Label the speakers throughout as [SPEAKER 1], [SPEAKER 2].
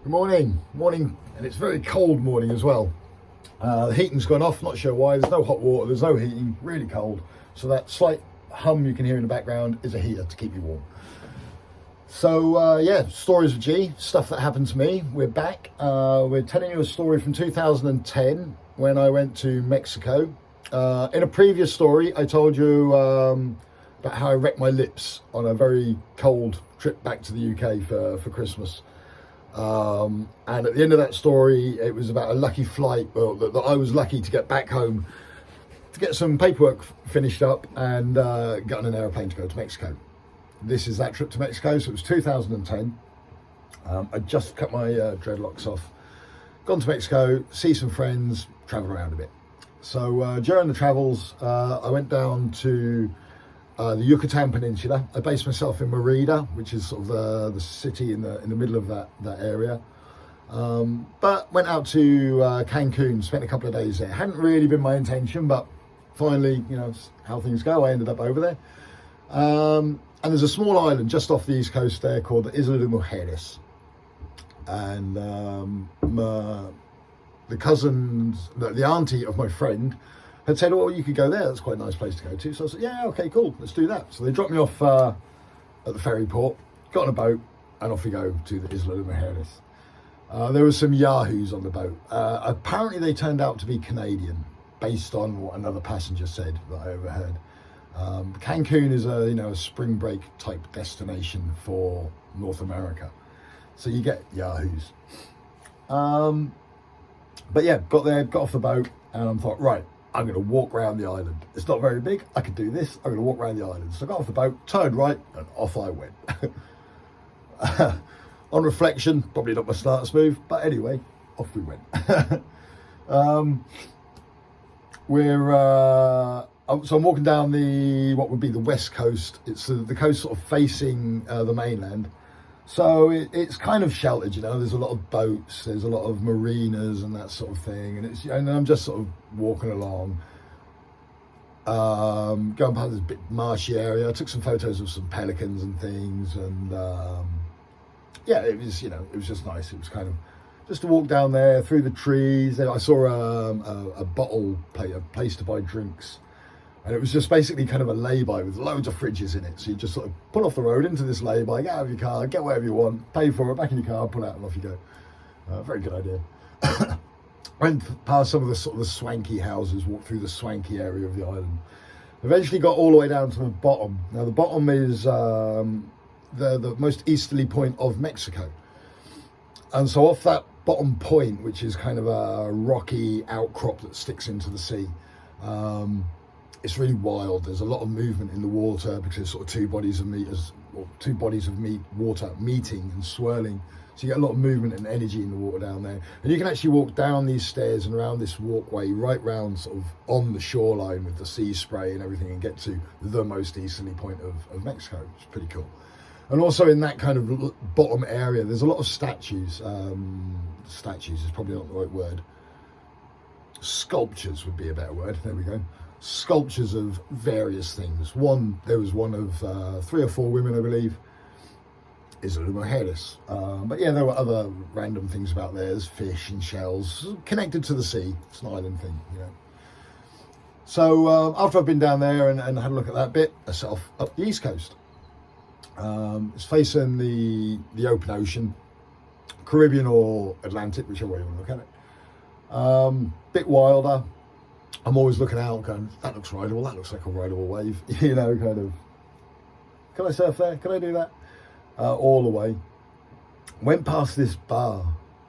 [SPEAKER 1] Good morning, and it's a very cold morning as well. The heating's gone off, not sure why. There's no hot water, there's no heating, really cold. So that slight hum you can hear in the background is a heater to keep you warm. So yeah, stories of G, stuff that happened to me. We're back. We're telling you a story from 2010 when I went to Mexico. In a previous story, I told you about how I wrecked my lips on a very cold trip back to the UK for Christmas. And at the end of that story, it was about a lucky flight, well, that I was lucky to get back home to get some paperwork finished up and get on an aeroplane to go to Mexico. This is that trip to Mexico, so it was 2010. I just cut my dreadlocks off, gone to Mexico, see some friends, travel around a bit. So during the travels, I went down to the Yucatan Peninsula. I based myself in Merida, which is sort of the city in the middle of that area. But went out to Cancun, spent a couple of days there. Hadn't really been my intention, but finally, you know, how things go, I ended up over there. And there's a small island just off the east coast there called the Isla de Mujeres. And the cousins, the auntie of my friend had said, oh, you could go there, that's quite a nice place to go to. So I said, yeah, okay, cool, let's do that. So they dropped me off at the ferry port, got on a boat, and off we go to the Isla de Mujeres. There were some yahoos on the boat. Apparently they turned out to be Canadian, based on what another passenger said that I overheard. Cancun is a spring break type destination for North America. So you get yahoos. But yeah, got there, got off the boat, and I thought, right, I'm going to walk around the island. It's not very big. I could do this. I'm going to walk around the island. So I got off the boat, turned right, and off I went. On reflection, probably not my smartest move, but anyway, off we went. So I'm walking down what would be the west coast. It's the coast sort of facing the mainland. So it's kind of sheltered, there's a lot of boats, there's a lot of marinas and that sort of thing. And I'm just sort of walking along, going past this bit marshy area. I took some photos of some pelicans and things. And yeah, it was just nice. It was kind of just to walk down there through the trees. I saw a place to buy drinks. And it was just basically kind of a lay-by with loads of fridges in it. So you just sort of pull off the road into this lay-by, get out of your car, get whatever you want, pay for it, back in your car, pull out and off you go. Very good idea. Went past some of the swanky houses, walked through the swanky area of the island. Eventually got all the way down to the bottom. Now the bottom is the most easterly point of Mexico. And so off that bottom point, which is kind of a rocky outcrop that sticks into the sea, it's really wild. There's a lot of movement in the water because there's sort of two bodies of water meeting and swirling. So you get a lot of movement and energy in the water down there. And you can actually walk down these stairs and around this walkway right round sort of on the shoreline with the sea spray and everything and get to the most easterly point of Mexico. It's pretty cool. And also in that kind of bottom area, there's a lot of statues. Statues is probably not the right word. Sculptures would be a better word. There we go. Sculptures of various things. There was one of 3 or 4 women, I believe. Isla de Mujeres. But yeah, there were other random things about there. There's fish and shells connected to the sea. It's an island thing, So after I've been down there and had a look at that bit, I set off up the east coast. It's facing the open ocean, Caribbean or Atlantic, whichever way you want to look at it. Bit wilder. I'm always looking out going, that looks rideable, that looks like a rideable wave, kind of, can I surf there, can I do that? All the way. Went past this bar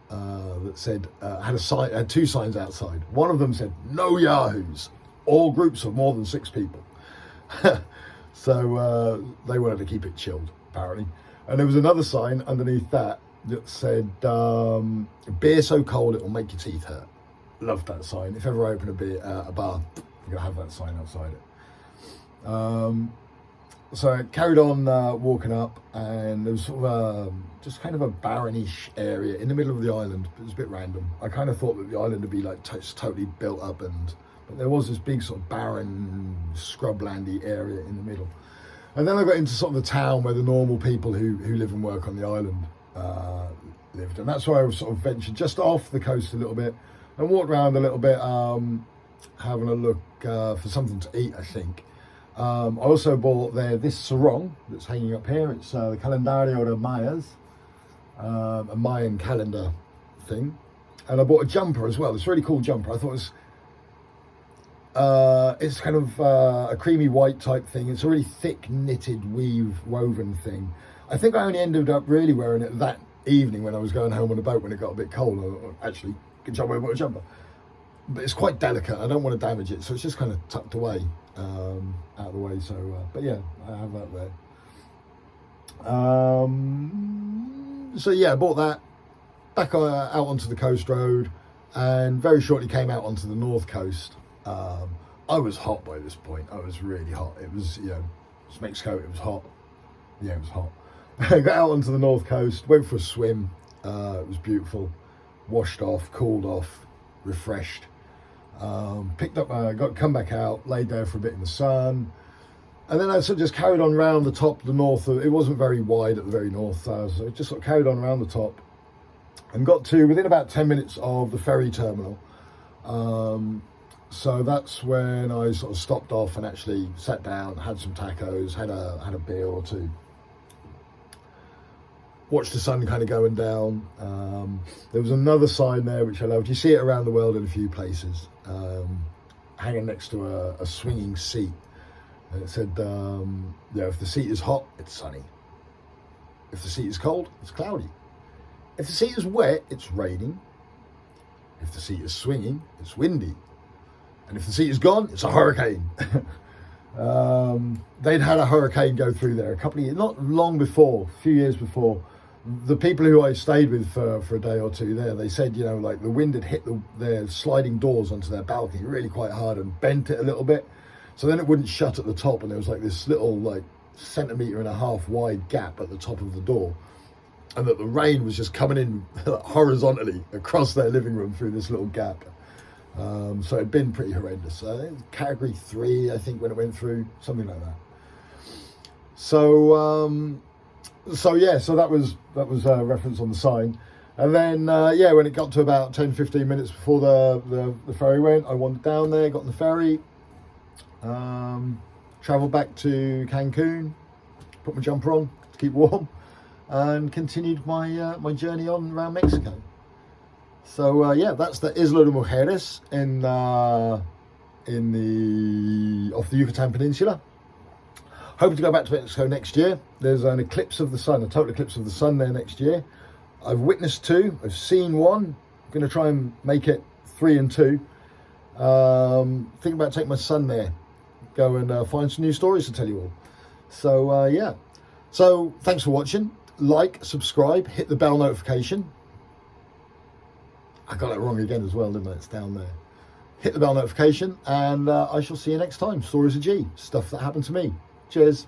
[SPEAKER 1] that said, had 2 signs outside. One of them said, no yahoos, all groups of more than 6 people. So they wanted to keep it chilled, apparently. And there was another sign underneath that said, beer so cold it will make your teeth hurt. Loved that sign. If ever I open a bar, I'm going to have that sign outside it. So I carried on walking up, and there was sort of just kind of a barrenish area in the middle of the island. It was a bit random. I kind of thought that the island would be like totally built up, but there was this big sort of barren scrublandy area in the middle. And then I got into sort of the town where the normal people who live and work on the island lived. And that's why I sort of ventured just off the coast a little bit and walked around a little bit, having a look for something to eat, I think. I also bought this sarong that's hanging up here. It's the Calendario de Mayas, a Mayan calendar thing. And I bought a jumper as well. It's a really cool jumper. I thought it was, it's kind of a creamy white type thing. It's a really thick knitted woven thing. I think I only ended up really wearing it that evening when I was going home on the boat when it got a bit cold. Actually, good job I bought a jumper. But it's quite delicate. I don't want to damage it, so it's just kind of tucked away, out of the way. So, but yeah, I have that there. So yeah, I bought that back out onto the coast road, and very shortly came out onto the north coast. I was hot by this point. I was really hot. It was, it's Mexico. It was hot. Yeah, it was hot. I got out onto the north coast, went for a swim. It was beautiful. Washed off, cooled off, refreshed. Picked up, come back out, laid there for a bit in the sun, and then I sort of just carried on around the top, the north. It wasn't very wide at the very north, so I just sort of carried on around the top and got to within about 10 minutes of the ferry terminal. So that's when I sort of stopped off and actually sat down, had some tacos, had a beer or two. Watched the sun kind of going down. There was another sign there which I loved. You see it around the world in a few places, hanging next to a swinging seat. And it said, if the seat is hot, it's sunny. If the seat is cold, it's cloudy. If the seat is wet, it's raining. If the seat is swinging, it's windy. And if the seat is gone, it's a hurricane. They'd had a hurricane go through there a couple of years, not long before, a few years before. The people who I stayed with for a day or two there, they said, like the wind had hit their sliding doors onto their balcony really quite hard and bent it a little bit. So then it wouldn't shut at the top, and there was like this little 1.5 centimeter wide gap at the top of the door. And that the rain was just coming in horizontally across their living room through this little gap. So it'd been pretty horrendous. Category 3, I think, when it went through, something like that. So that was a reference on the sign. And then, when it got to about 10-15 minutes before the ferry went, I wandered down there, got on the ferry, travelled back to Cancun, put my jumper on to keep warm, and continued my my journey on around Mexico. So that's the Isla de Mujeres off the Yucatan Peninsula. Hoping to go back to Mexico next year. There's an eclipse of the sun, a total eclipse of the sun there next year. I've witnessed 2. I've seen 1. I'm going to try and make it 3 and 2. Thinking about taking my son there. Go and find some new stories to tell you all. So, So, thanks for watching. Like, subscribe, hit the bell notification. I got it wrong again as well, didn't I? It's down there. Hit the bell notification, and I shall see you next time. Stories of G. Stuff that happened to me. Cheers.